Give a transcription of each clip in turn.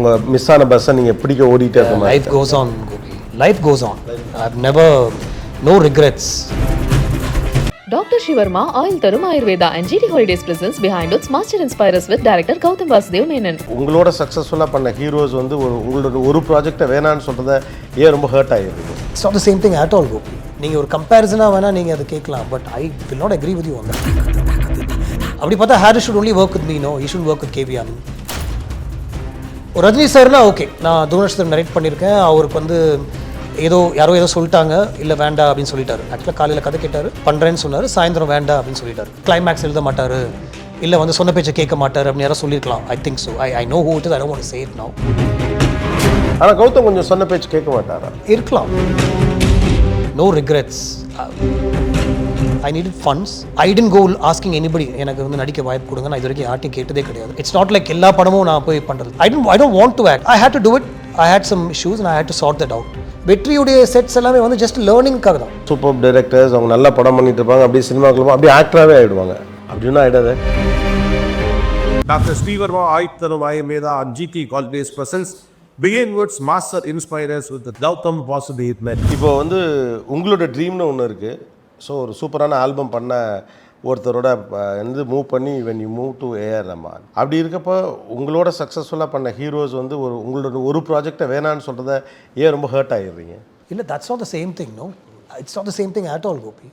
உங்கள் மிஸ் ஆன பஸ்ஸை நீங்கள் பிடிக்க ஓடிட்டே இருக்க மாதிரி? Life goes on, Gopi. Life goes on. I've never, no regrets. Dr. Shivarma Oil Tarum Ayurveda and GT Holidays presents Behind Its Master Inspires with director Gautam Vasudev Menon. உங்களோட சக்ஸஸ்ஃபுல்லாக பண்ண ஹீரோஸ் வந்து உங்களோட ஒரு ப்ராஜெக்டை வேணான்னு சொல்கிறத ஏன் ரொம்ப ஹர்ட் ஆகிருக்கு? It's not the same thing at all, Gopi. நீங்கள் ஒரு கம்பேரிசனாக வேணால் நீங்கள் அதை கேட்கலாம், but I will not agree with you on that. அப்படி பார்த்தா Harris should only work with me, no, he should work with KV Anand. ஒரு ரஜினி சார்னா ஓகே, நான் தூரதர்ஷன் நரேட் பண்ணியிருக்கேன், அவருக்கு வந்து யாரோ ஏதோ சொல்லிட்டாங்க, இல்லை வேண்டாம் அப்படின்னு சொல்லிட்டாரு. ஆக்சுவலாக காலையில் கதை கேட்டார், பண்ணுறேன்னு சொன்னார், சாயந்தரம் வேண்டாம் அப்படின்னு சொல்லிட்டாரு. கிளைமேக்ஸ் எழுத மாட்டார், இல்லை வந்து சொன்ன பேச்சை கேட்க மாட்டார் அப்படின்னு யாரும் சொல்லியிருக்கலாம். I think so. I know who it is, I don't want to say it now. ஆனால் கௌதம் கொஞ்சம் சொன்ன பேச்சு கேட்க மாட்டாரா? இருக்கலாம். No regrets. I needed funds. I didn't go asking anybody எனக்கு வந்து நடிக்க வாய்ப்பு கொடுங்க. நான் இது வரைக்கும் யார்ட்டையும் கேட்டதே கிடையாது. இட்ஸ் நாட் லைக் எல்லா படமும் நான் போய் பண்ணுறது. I don't want to act. I hate to do it. I hate some issues and I hate to sort that out. வெற்றியுடைய செட்ஸ் எல்லாமே வந்து ஜஸ்ட் லேர்னிங்காக தான். சூப்பர் டைரக்டர்ஸ் அவங்க நல்லா படம் பண்ணிட்டு இருப்பாங்க, அப்படியே சினிமாக்குள்ள அப்படியே ஆக்டராகவே ஆகிடுவாங்க. அப்படின்னா ஆகிடாது. Dr. Shivarma Oil Tarum Ayurveda and GT Holidays presents Behind Its Master Inspires with Gautam Vasudev Menon. இப்போ வந்து உங்களோட ட்ரீம்னு ஒன்று இருக்குது. ஸோ ஒரு சூப்பரான ஆல்பம் பண்ண ஒருத்தரோட வந்து மூவ் பண்ணி when you move to A.R. Rahman. அப்படி இருக்கப்போ உங்களோட சக்ஸஸ்ஃபுல்லாக பண்ண ஹீரோஸ் வந்து உங்களோட ஒரு ப்ராஜெக்டை வேணான்னு சொல்கிறத ஏன் ரொம்ப ஹர்ட் ஆகிடுறீங்க? இல்லை, that's not the same thing. No, it's not the same thing at all, Gopi.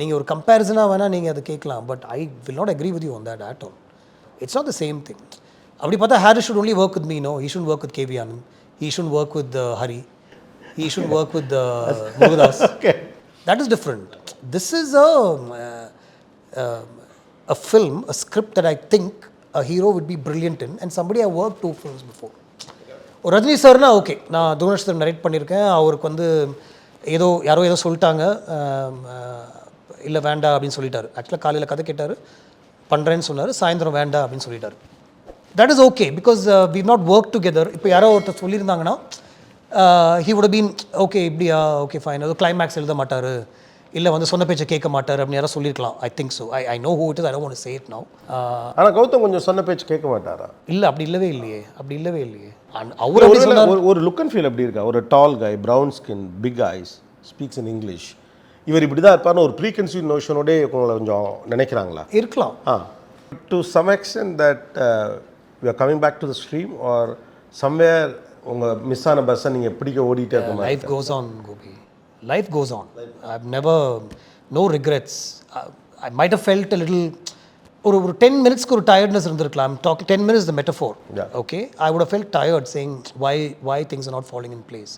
நீங்கள் ஒரு கம்பேரிசனாக வேணால் நீங்கள் அதை கேட்கலாம், but I will not agree with you on that at all. It's not the same thing. அப்படி பார்த்தா Harris should only work with me, no, he should work with KV Anand, he should work with Hari, he should work with Murugadoss. That is different. This is a film, a script that I think a hero would be brilliant in, and somebody I worked 2 films before. ஒரு ரஜினி சார்னா okay, நான் தூரதர்ஷன் narrate பண்ணியிருக்கேன், அவருக்கு வந்து யாரோ ஏதோ சொல்லிட்டாங்க, இல்லை வேண்டாம் அப்படின்னு சொல்லிட்டாரு. ஆக்சுவலாக காலையில் கதை கேட்டார், பண்ணுறேன்னு சொன்னார், சாயந்தரம் வேண்டாம் அப்படின்னு சொல்லிட்டாரு. That is okay, because we not work together. இப்போ யாரோ ஒருத்தர் சொல்லியிருந்தாங்கன்னா he would have been okay, இப்படியா, ஓகே ஃபைன், அது கிளைமேக்ஸ் எழுத மாட்டார், இல்லை வந்து சொன்ன பேச்சை கேட்க மாட்டார் அப்படின்னு யாரும் சொல்லியிருக்கலாம். I think so. I know who it is, I don't want to say it now. ஆனால் கௌதம் கொஞ்சம் சொன்ன பேச்சு கேட்க மாட்டாரா? இல்லை, அப்படி இல்லவே இல்லையே. அவர் ஒரு லுக் அண்ட் ஃபீல் அப்படி இருக்கா? ஒரு tall guy, brown skin, big eyes, speaks in English, இவர் இப்படி தான் இருப்பார்னு ஒரு ப்ரீ கன்சீவ் நோஷனோடே உங்களை கொஞ்சம் நினைக்கிறாங்களா? இருக்கலாம். To some extent that we are coming back to the stream or somewhere உங்கள் மிஸ் ஆன பஸ்ஸை நீங்கள் பிடிக்க ஓடிட்டே இருக்க மாதிரி? Life goes on, Gopi. Life goes on. I've never, no regrets. I might have felt a little, ஒரு 10 மினிட்ஸ்க்கு ஒரு டயர்ட்னஸ் இருந்திருக்கலாம். Talking 10 minutes is the metaphor. Okay, I would have felt tired saying why things are not falling in place.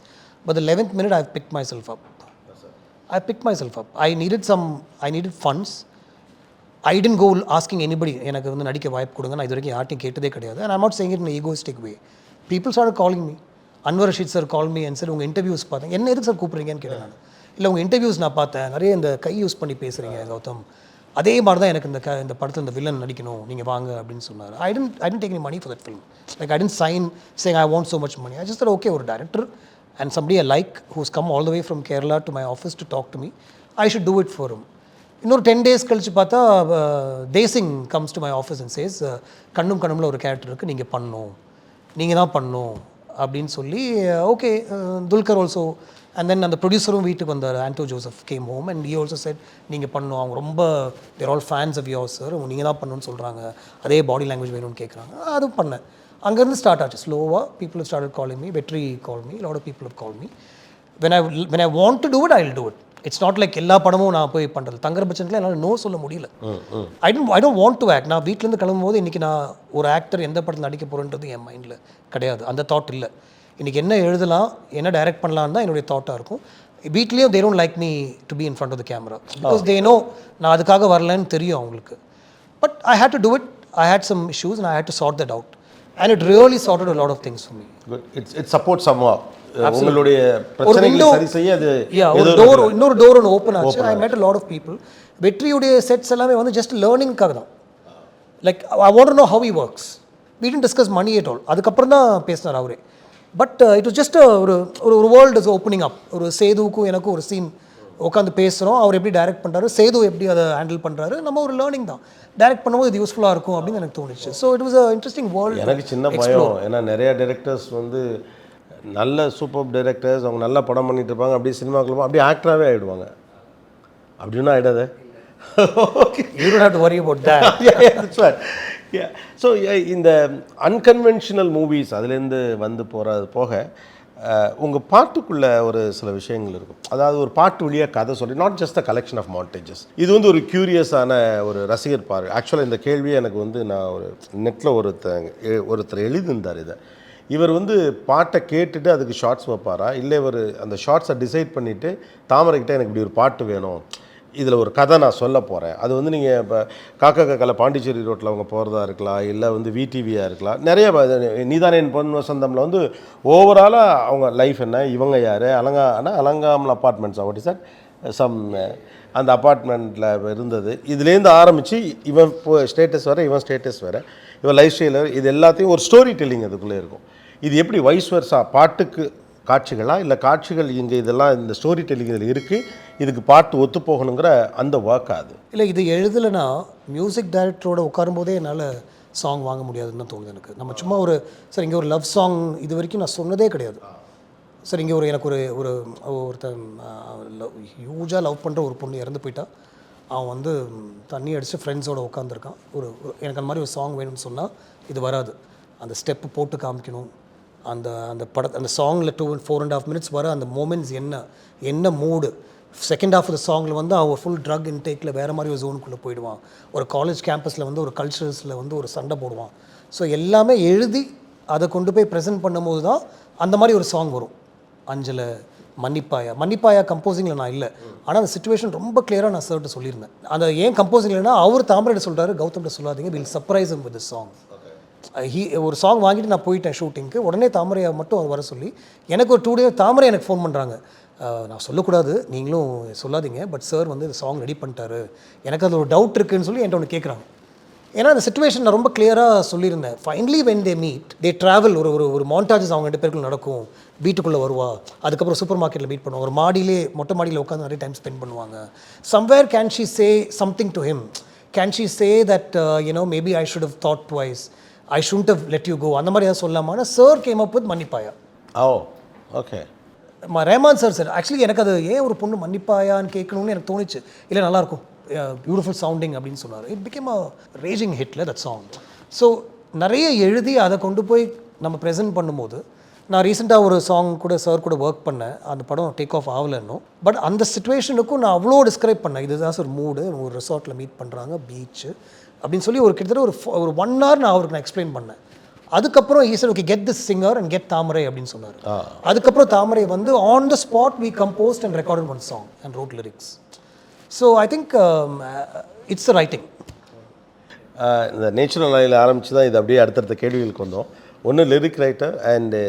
But the 11th minute I picked myself up. I needed funds. I didn't go asking anybody எனக்கு வந்து நடிக்க வாய்ப்பு கொடுங்க. நான் இது வரைக்கும் யார்ட்டையும் கேட்டதே கிடையாது. And I'm not saying it in an egoistic way. People started calling me. Anwar Rashid sir called me and said, உங்கள் இன்டர்வியூஸ் பார்த்தேன். என்ன எதுக்கு சார் கூப்பிட்றீங்கன்னு கேட்டேன் நான். இல்லை, உங்கள் இன்டர்வியூஸ் நான் பார்த்தேன், நிறைய இந்த கை யூஸ் பண்ணி பேசுகிறீங்க கௌதம், அதே மாதிரி தான் எனக்கு இந்த படத்தில் இந்த வில்லன் நடிக்கணும், நீங்கள் வாங்க அப்படின்னு சொன்னார். I didn't take any money for that film. Like I didn't sign saying I want so much money. I just said, okay, ஒரு director and somebody I like who's come all the way from Kerala to my office to talk to me, I should do it for him. இன்னொரு 10 days கழிச்சு பார்த்தா Desingh comes to my office and says, கண்ணும் கண்ணும்ல ஒரு character இருக்குது, நீங்கள் தான் பண்ணணும் அப்படின்னு சொல்லி. Okay, Dulquer also, and then அந்த ப்ரொடியூசரும் வீட்டுக்கு வந்தார், Anto Joseph came home and he also said, நீங்கள் பண்ணணும், அவங்க ரொம்ப they're all fans of your sir, நீங்கள் தான் பண்ணணும்னு சொல்கிறாங்க, அதே பாடி லாங்குவேஜ் வேணும்னு கேட்குறாங்க. அதுவும் பண்ணேன். அங்கேருந்து ஸ்டார்ட் ஆச்சு ஸ்லோவாக. People started calling me, Vetri call me, lot of people have call me. when I want to do it, I will do it. It's not like எல்லா படமும் நான் போய் பண்ணுறது. தங்குற பட்சத்தில் என்னால் நோ சொல்ல முடியல. ஐ டோன்ட் வாண்ட் டு ஆக்ட். நான் வீட்டிலேருந்து கிளம்பும் போது இன்றைக்கி நான் ஒரு ஆக்டர் எந்த படத்தில் நடிக்க போகிறேன்றது என் மைண்டில் கிடையாது. அந்த தாட் இல்லை. இன்றைக்கி என்ன எழுதலாம், என்ன டைரக்ட் பண்ணலான்னு தான் என்னுடைய தாட்டாக இருக்கும். வீட்லேயும் they don't like me to be in front of the camera because they know நான் அதுக்காக வரலன்னு தெரியும் அவங்களுக்கு. But I had to do it. I had some issues and I had to sort that out. And it really sorted a lot of things for me. Good. It supports somehow. உங்களுடைய பிரச்சனைகளை சரி செய்ய அது இன்னொரு door ஒன்று open ஆச்சு. I met a lot of people. வெற்றியுடைய sets எல்லாமே வந்து ஜஸ்ட் லேர்னிங்காக தான். Like I want to know how he works. We didn't discuss money at all. அதுக்கப்புறம் தான் பேசினார் அவரே. பட் இட் வாஸ் ஜஸ்ட் ஒரு வேர்ல்டு இஸ் ஓப்பனிங் அப். ஒரு சேதுவுக்கும் எனக்கும் ஒரு சீன் உட்காந்து பேசுகிறோம், அவர் எப்படி டைரக்ட் பண்ணுறாரு, சேது எப்படி அதை ஹேண்டில் பண்ணுறாரு, நம்ம ஒரு லேர்னிங் தான். டைரக்ட் பண்ணும்போது இது யூஸ்ஃபுல்லாக இருக்கும் அப்படின்னு எனக்கு தோணுச்சு. So it was a interesting world. எனக்கு சின்ன பயம், ஏன்னா நிறையா டைரக்டர்ஸ் வந்து நல்ல சூப்பர் டைரக்டர்ஸ், அவங்க நல்லா படம் பண்ணிட்டு இருப்பாங்க, அப்படியே சினிமாக்குள்ள அப்படியே ஆக்டராகவே ஆகிடுவாங்க. அப்படின்னா ஆகிடாது. Okay, you don't have to worry about that. That's what. So இந்த அன்கன்வென்ஷனல் மூவிஸ் அதுலேருந்து வந்து போகிறது போக உங்கள் பாட்டுக்குள்ளே ஒரு சில விஷயங்கள் இருக்கும். அதாவது ஒரு பாட்டு வழியாக கதை சொல்லி, not just a collection of montages. இது வந்து ஒரு க்யூரியஸான ஒரு ரசிகர் பார்வை. ஆக்சுவலாக இந்த கேள்வியை எனக்கு வந்து நான் ஒரு நெட்டில் ஒருத்தர் எழுதியிருந்தார் இதை. இவர் வந்து பாட்டை கேட்டுட்டு அதுக்கு ஷார்ட்ஸ் வைப்பாரா, இல்லை இவர் அந்த ஷார்ட்ஸை டிசைட் பண்ணிவிட்டு தாமரைக்கிட்ட எனக்கு இப்படி ஒரு பாட்டு வேணும், இதில் ஒரு கதை நான் சொல்ல போகிறேன். அது வந்து நீங்கள் இப்போ காக்கா காக்கால பாண்டிச்சேரி ரோட்டில் அவங்க போகிறதா இருக்கலாம், இல்லை வந்து விடிவியாக இருக்கலாம், நிறைய நீதானே என் பொன் வசந்தமில் வந்து ஓவராலாக அவங்க லைஃப் என்ன, இவங்க யார், அலங்காமல் apartments what is that some அந்த அப்பார்ட்மெண்ட்டில் இருந்தது. இதுலேருந்து ஆரம்பித்து இவன் ஸ்டேட்டஸ் வேறு, இவன் ஸ்டேட்டஸ் வேறு, இவன் லைஃப் ஸ்டைல், இது எல்லாத்தையும் ஒரு ஸ்டோரி டெல்லிங் அதுக்குள்ளே இருக்கும். இது எப்படி வைஸ் வர்ஸா பாட்டுக்கு காட்சிகளா, இல்லை காட்சிகள் இங்கே இதெல்லாம் இந்த ஸ்டோரி டெல்லிங் இதில் இருக்குது, இதுக்கு பாட்டு ஒத்து போகணுங்கிற அந்த ஒர்க் அது இல்லை. இது எழுதலைன்னா மியூசிக் டைரக்டரோட உட்காரும்போதே என்னால் சாங் வாங்க முடியாதுன்னு தான் தோணுது எனக்கு. நம்ம சும்மா ஒரு சார் இங்கே ஒரு லவ் சாங் இது வரைக்கும் நான் சொன்னதே கிடையாது சார். இங்கே எனக்கு ஒருத்தன் ஹியூஜாக லவ் பண்ணுற ஒரு பொண்ணு இறந்து போயிட்டா, அவன் வந்து தண்ணி அடித்து ஃப்ரெண்ட்ஸோடு உட்காந்துருக்கான். எனக்கு அந்த மாதிரி ஒரு சாங் வேணும்னு சொன்னால் இது வராது. அந்த ஸ்டெப்பு போட்டு காமிக்கணும். அந்த சாங்கில் 2.5 மினிட்ஸ் வர அந்த மூமெண்ட்ஸ் என்ன மூடு. செகண்ட் ஹாஃப் ஆஃப் த சாங்கில் வந்து அவன் ஃபுல் ட்ரக் இன்டேக்கில் வேறு மாதிரி ஒரு ஜோனுக்குள்ளே போயிடுவான். ஒரு காலேஜ் கேம்பஸில் வந்து ஒரு கல்ச்சரல்ஸில் வந்து ஒரு சண்டை போடுவான். ஸோ எல்லாமே எழுதி அதை கொண்டு போய் ப்ரெசென்ட் பண்ணும்போது தான் அந்த மாதிரி ஒரு சாங் வரும். அஞ்சலை, மன்னிப்பாயா கம்போசிங்கில் நான் இல்லை, ஆனால் அந்த சுச்சுவேஷன் ரொம்ப கிளியராக நான் சார்ட்டு சொல்லியிருந்தேன். அந்த ஏன் கம்போசிங் இல்லைன்னா அவர் தாமரையிட்ட சொல்கிறாரு, கௌதம்கிட்ட சொல்லாதீங்க, will surprise with this song. ஒரு சாங் வாங்கிட்டு நான் போயிட்டேன் ஷூட்டிங்க்கு. உடனே தாமரையை மட்டும் அவர் வர சொல்லி எனக்கு ஒரு 2 days தாமரை எனக்கு ஃபோன் பண்ணுறாங்க, நான் சொல்லக்கூடாது, நீங்களும் சொல்லாதீங்க, பட் சார் வந்து இந்த சாங் ரெடி பண்ணிட்டாரு, எனக்கு அது ஒரு டவுட் இருக்குதுன்னு சொல்லி என்கிட்ட ஒன்று கேட்குறாங்க. ஏன்னா அந்த சுச்சுவேஷன் நான் ரொம்ப கிளியராக சொல்லியிருந்தேன். Finally when they meet they travel, ஒரு மாண்டாஜஸ் அவங்க 2 பேருக்குள்ள நடக்கும். வீட்டுக்குள்ளே வருவா, அதுக்கப்புறம் சூப்பர் மார்க்கெட்டில் மீட் பண்ணுவாங்க, ஒரு மொட்டை மாடியில் உட்காந்து நிறைய டைம் ஸ்பெண்ட் பண்ணுவாங்க. Somewhere can she say something to him, can she say that maybe I should have thought twice, I should have let you go, அந்த மாதிரி ஏதாவது சொல்லாமல் சார் கேம் அப் வித் மன்னிப்பாயா. ஓகே. ரஹ்மான் சார் ஆக்சுவலி எனக்கு அது ஏன் ஒரு பொண்ணு மன்னிப்பாயான்னு கேட்கணும்னு எனக்கு தோணுச்சு. இல்லை நல்லாயிருக்கும், பியூட்டிஃபுல் சவுண்டிங் அப்படின்னு சொன்னார். இட் பிகேம் அ ரேஜிங் ஹிட்ல தட் சாங். ஸோ நிறைய எழுதி அதை கொண்டு போய் நம்ம ப்ரெசென்ட் பண்ணும்போது, நான் ரீசெண்டாக ஒரு சாங் கூட சார் கூட ஒர்க் பண்ணேன். அந்த படம் டேக் ஆஃப் ஆகலைன்னும், பட் அந்த சுச்சுவேஷனுக்கும் நான் அவ்வளோ டிஸ்கிரைப் பண்ணேன். இதுதான் சார் மூடு, ஒரு ரிசார்ட்டில் மீட் பண்ணுறாங்க, பீச்சு அப்படின்னு சொல்லி கிட்டத்தட்ட ஒரு 1 hour நான் அவருக்கு நான் எக்ஸ்பிளைன் பண்ணேன். அதுக்கப்புறம் ஈஸர் okay get this singer and get Thamarai அப்படின்னு சொன்னார். அதுக்கப்புறம் தாமரை வந்து on the spot we composed and recorded one song and wrote lyrics. So I think it's a writing. இந்த நேச்சுரல் லைனில் ஆரம்பித்து தான் இது அப்படியே அடுத்தடுத்த கேள்விகளுக்கு வந்தோம். ஒன்று லிரிக் ரைட்டர் அண்டு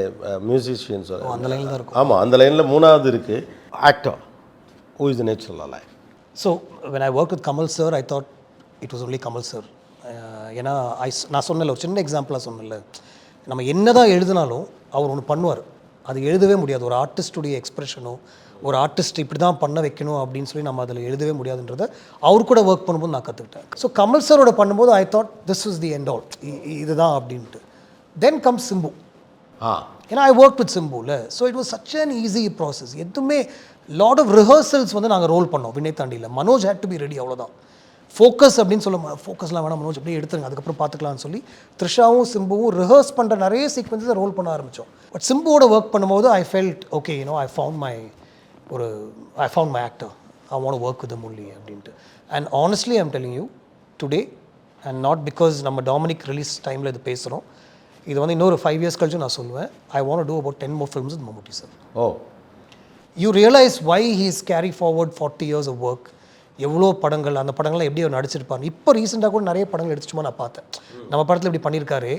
மியூசிஷியன்ஸ் அந்த லைனில் தான் இருக்கும். ஆமாம், அந்த லைனில் 3வது இருக்குது actor. Who is the natural line? So when I work with Kamal sir I thought it was only Kamal sir. ஏன்னா நான் சொன்னல, ஒரு சின்ன எக்ஸாம்பிளாக சொன்னல, நம்ம என்ன தான் எழுதினாலும் அவர் ஒன்று பண்ணுவார், அது எழுதவே முடியாது. ஒரு ஆர்டிஸ்டுடைய எக்ஸ்ப்ரெஷனோ, ஒரு ஆர்டிஸ்ட் இப்படி தான் பண்ண வைக்கணும் அப்படின்னு சொல்லி நம்ம அதில் எழுதவே முடியாதுன்றதை அவர் கூட ஒர்க் பண்ணும்போது நான் கற்றுக்கிட்டேன். ஸோ கமல் சாரோட பண்ணும்போது I thought this is the end all, இதுதான் அப்படின்ட்டு. Then come Simbu. ஏன்னா ஐ ஒர்க் வித் சிம்புல, so it was such an easy process. எதுவுமே லாட் ஆஃப் ரிஹர்சல்ஸ் வந்து நாங்கள் ரோல் பண்ணோம் வினை தாண்டியில். Manoj had to be ready, அவ்வளோதான். ஃபோக்கஸ் அப்படின்னு சொல்ல, ஃபோக்கஸ்லாம் வேணாம் மனோஜ் அப்படியே எடுத்துருங்க, அதுக்கப்புறம் பார்த்துக்கலாம்னு சொல்லி த்ரிஷாவும் சிம்புவும் ரிஹர்ஸ் பண்ணுற நிறைய சீக்வன்ஸை ரோல் பண்ண ஆரம்பித்தோம். பட் சிம்புவோட ஒர்க் பண்ணும்போது I felt okay, I found my actor, I want work with only அப்படின்ட்டு. And honestly I'm telling you today, and not because நம்ம டாமினிக் ரிலீஸ் டைமில் இது பேசுகிறோம், இது வந்து இன்னொரு 5 years கழிச்சு நான் சொல்லுவேன், I want do about 10 more films with Mammootty sir. You realise why he is carry forward 40 years of work. எவ்வளோ படங்கள், அந்த படங்கள்லாம் எப்படி அவர் நடிச்சிருப்பார். இப்போ ரீசெண்டாக கூட நிறைய படங்கள் எடுத்துச்சுமா நான் பார்த்தேன். நம்ம படத்தில் இப்படி பண்ணியிருக்காரு,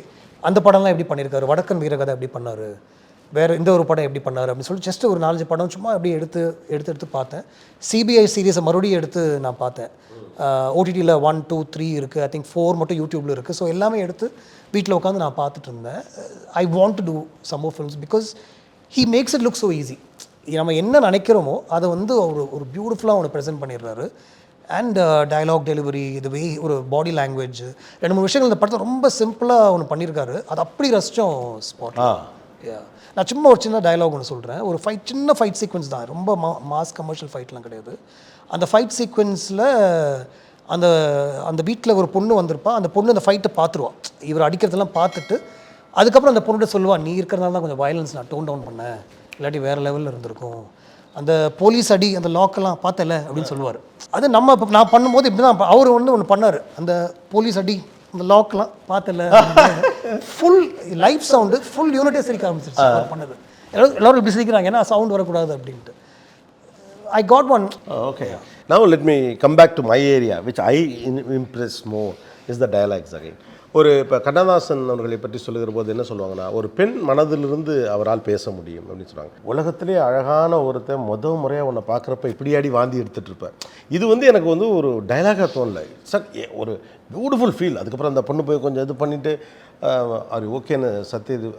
அந்த படம்லாம் எப்படி பண்ணியிருக்காரு, வடக்கன் வீரகதை எப்படி பண்ணார், வேறு இந்த ஒரு படம் எப்படி பண்ணார் அப்படின்னு சொல்லி ஜஸ்ட் ஒரு 4-5 படம் சும்மா அப்படியே எடுத்து பார்த்தேன். சிபிஐ சீரீஸை மறுபடியும் எடுத்து நான் பார்த்தேன். ஓடிடியில் 1, 2, 3 இருக்குது, ஐ திங்க் 4 மட்டும் யூடியூப்பில் இருக்குது. ஸோ எல்லாமே எடுத்து வீட்டில் உட்காந்து நான் பார்த்துட்டு இருந்தேன். I want to do some more films because he makes it look so easy. நம்ம என்ன நினைக்கிறோமோ அதை வந்து ஒரு பியூட்டிஃபுல்லாக ஒன்று ப்ரெசென்ட் பண்ணிடுறாரு. அண்ட் டயலாக் டெலிவரி, இதுவே ஒரு பாடி லாங்குவேஜ், 2-3 விஷயங்கள் இந்த படத்தை ரொம்ப சிம்பிளாக ஒன்று பண்ணியிருக்காரு. அது அப்படி ரசித்தோம் ஸ்பாட். நான் சும்மா ஒரு சின்ன டயலாக் ஒன்று சொல்கிறேன். ஒரு சின்ன ஃபைட் சீக்வன்ஸ் தான், ரொம்ப மாஸ் கமர்ஷியல் ஃபைட்லாம் கிடையாது. அந்த ஃபைட் சீக்வன்ஸில் அந்த அந்த வீட்டில் ஒரு பொண்ணு வந்திருப்பா. அந்த பொண்ணு அந்த ஃபைட்டை பார்த்துருவான், இவர் அடிக்கிறதெல்லாம் பார்த்துட்டு அதுக்கப்புறம் அந்த பொண்ணுகிட்ட சொல்லுவாள், நீ இருக்கிறனால தான் கொஞ்சம் வயலன்ஸ் நான் டோன் டவுன் பண்ணேன், இல்லாட்டி வேறு லெவலில் இருந்திருக்கும். அந்த போலீஸ் அடி, அந்த லாக்கெல்லாம் பார்த்தல அப்படின்னு சொல்லுவார். அது நம்ம இப்போ நான் பண்ணும்போது இப்படி தான் அவர் ஒன்று பண்ணார். அந்த போலீஸ் அடி, அந்த லாக்கெல்லாம் பார்த்தல, ஃபுல் லைஃப் சவுண்டு, ஃபுல் யூனிட்டே சிரிக்க ஆரம்பிச்சிருச்சு அவர் பண்ணது. எல்லோரும் இப்படி சிரிக்கிறாங்க, ஏன்னா சவுண்ட் வரக்கூடாது அப்படின்ட்டு. I got one. Okay. Now let me come back to my area, which I impress more is the dialogues again. ஒரு இப்போ கண்ணதாசன் அவர்களை பற்றி சொல்லுகிற போது என்ன சொல்லுவாங்கன்னா, ஒரு பெண் மனதிலிருந்து அவரால் பேச முடியும் அப்படின்னு சொல்லுவாங்க. உலகத்திலே அழகான ஒருத்தன் முறையாக உன்னை பார்க்குறப்ப இப்படியாடி வாந்தி எடுத்துகிட்டு இருப்பேன். இது வந்து எனக்கு வந்து ஒரு டைலாகாக தோணலை, சார் ஒரு பியூட்டிஃபுல் ஃபீல். அதுக்கப்புறம் அந்த பொண்ணு போய் கொஞ்சம் இது பண்ணிவிட்டு அவர் ஓகேன்னு சத்திய இது.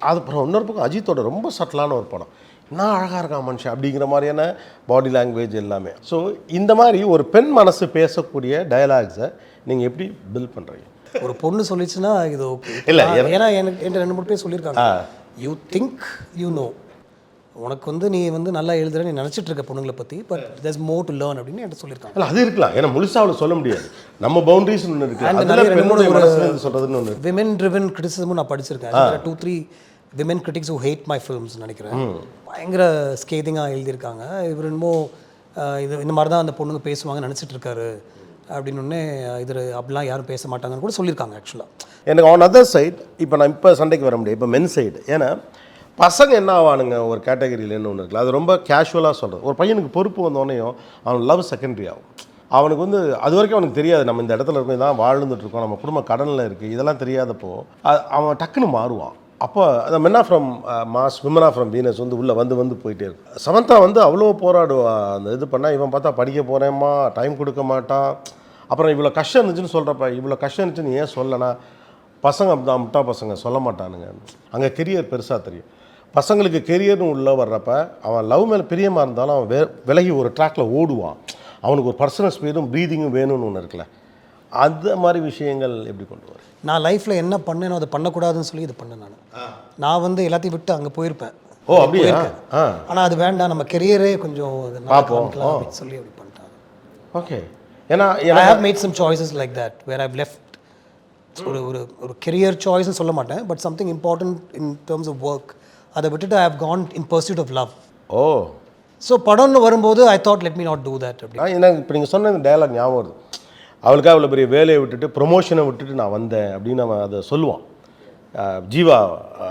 அதுக்கப்புறம் இன்னொரு பக்கம் அஜித்தோட ரொம்ப சட்டலான ஒரு படம், நான் அழகாக இருக்கான் மனுஷன் அப்படிங்கிற மாதிரியான பாடி லாங்குவேஜ் எல்லாமே. ஸோ இந்த மாதிரி ஒரு பெண் மனசு பேசக்கூடிய டயலாக்ஸை நீங்கள் எப்படி பில்ட் பண்ணுறீங்க? ஒரு பொண்ணு சொல்லிச்சுன்னா இது ஓகே இல்லை, ஏன்னா எனக்கு என்கிட்ட 2-3 பேர் சொல்லியிருக்காங்க, யூ திங்க் யூ நோ, உனக்கு வந்து நீ வந்து நல்லா எழுதுற, நீ நினச்சிட்டு இருக்க பொண்ணுங்களை பற்றி, but there's more to learn அப்படின்னு என்கிட்ட சொல்லியிருக்காங்க. இல்லை அது இருக்கலாம், ஏன்னா முழுசாக அவளை சொல்ல முடியாது, நம்ம பவுண்டரிஸ் ஒன்று இருக்குது, அதில் பெண்ணுடைய மனசுலேருந்து சொல்கிறதுன்னு ஒன்று. விமென் ட்ரிவன் கிரிட்டிசிசமும் நான் படிச்சிருக்கேன். 2-3 women critics who hate my films நினைக்கிறேன், பயங்கர ஸ்கேதிங்காக எழுதியிருக்காங்க. இவர் இன்னமும் இது இந்த மாதிரி தான் அந்த பொண்ணுங்க பேசுவாங்க நினச்சிட்டு இருக்காரு அப்படின்னு ஒன்று, இது அப்படிலாம் யாரும் பேச மாட்டாங்கன்னு கூட சொல்லியிருக்காங்க. ஆக்சுவலாக எனக்கு ஆன் அதர் சைட், இப்போ நான் இப்போ சண்டைக்கு வர முடியாது, இப்போ மென் சைடு. ஏன்னா பசங்க என்ன ஆவானுங்க ஒரு கேட்டகரியிலன்னு ஒன்று இருக்குல்ல, அது ரொம்ப கேஷுவலாக சொல்கிறது. ஒரு பையனுக்கு பொறுப்பு வந்தோடனையும் அவன் லவ் செகண்டரி ஆகும். அவனுக்கு வந்து அது வரைக்கும் அவனுக்கு தெரியாது, நம்ம இந்த இடத்துல இருக்கோம், இதான் வாழ்ந்துட்டுருக்கோம், நம்ம குடும்ப கடனில் இருக்குது, இதெல்லாம் தெரியாதப்போ அவன் டக்குன்னு மாறுவான். அப்போ அந்த மென்னா ஃப்ரம் மாஸ், விமனா ஃப்ரம் வீனஸ் வந்து உள்ளே வந்து போயிட்டே இருக்கும். சமந்தா வந்து அவ்வளோ போராடுவா அந்த இது பண்ணால், இவன் பார்த்தா படிக்க போகிறேம்மா, டைம் கொடுக்க மாட்டான். அப்புறம் இவ்வளோ கஷ்டம் இருந்துச்சுன்னு சொல்கிறப்ப, இவ்வளோ கஷ்டம் இருந்துச்சுன்னு ஏன் சொல்லனா, பசங்க அப்படிதான் முட்டா பசங்க சொல்ல மாட்டானுங்க. அங்கே கெரியர் பெருசாக தெரியும். பசங்களுக்கு கெரியர்னு உள்ளே வர்றப்ப அவன் லவ் மேலே பிரியமாக இருந்தாலும் அவன் விலகி ஒரு ட்ராக்கில் ஓடுவான். அவனுக்கு ஒரு பர்சனல் ஸ்பீடும் ப்ரீதிங்கும் வேணும்னு ஒன்று இருக்குல்ல, அந்த மாதிரி விஷயங்கள் எப்படி கொண்டு வர? நான் லைஃப்பில் என்ன பண்ணேனோ அதை பண்ணக்கூடாதுன்னு சொல்லி இது பண்ணேன். நான் வந்து எல்லாத்தையும் விட்டு அங்கே போயிருப்பேன். ஓ அப்படியா? ஆனால் அது வேண்டாம், நம்ம கெரியரே கொஞ்சம் பார்ப்போம் அப்படின்னு சொல்லி அப்படி பண்ணிட்டாங்க. ஓகே. ஏன்னா I have made some choices like that where I've left ஒரு கெரியர் சாய்ஸ்னு சொல்ல மாட்டேன், but something important in terms of work, அதை விட்டுட்டு I have gone in pursuit of love. Oh so படம்னு வரும்போது I thought let me not do that அப்படி. எனக்கு இப்போ நீங்கள் சொன்ன இந்த டயலாக் ஞாபகம் வருது. அவளுக்காக அவ்வளோ பெரிய வேலையை விட்டுட்டு ப்ரொமோஷனை விட்டுட்டு நான் வந்தேன் அப்படின்னு அவன் அதை சொல்லுவான். ஜீவா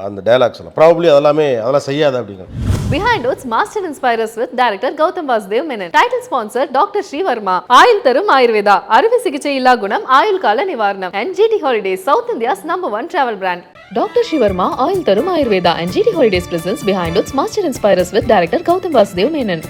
அந்த டயலாக் சொல்லுவான், ப்ராபப்ளி அதெல்லாம் செய்யாத அப்படிங்கிற. Behind Woods Master Inspires with Director Gautam Vasudev Menon. Title sponsor Dr. Sri Varma. ஆயுள் தரும் ஆயுர்வேதா, அறுவை சிகிச்சை இல்லா குணம், ஆயுள் கால நிவாரணம். And GT Holidays, South India's #1 travel brand. Dr. Sri Varma, ஆயுள் தரும் Ayurveda and GT Holidays presents Behind Woods Master Inspires with Director Gautam Vasudev Menon.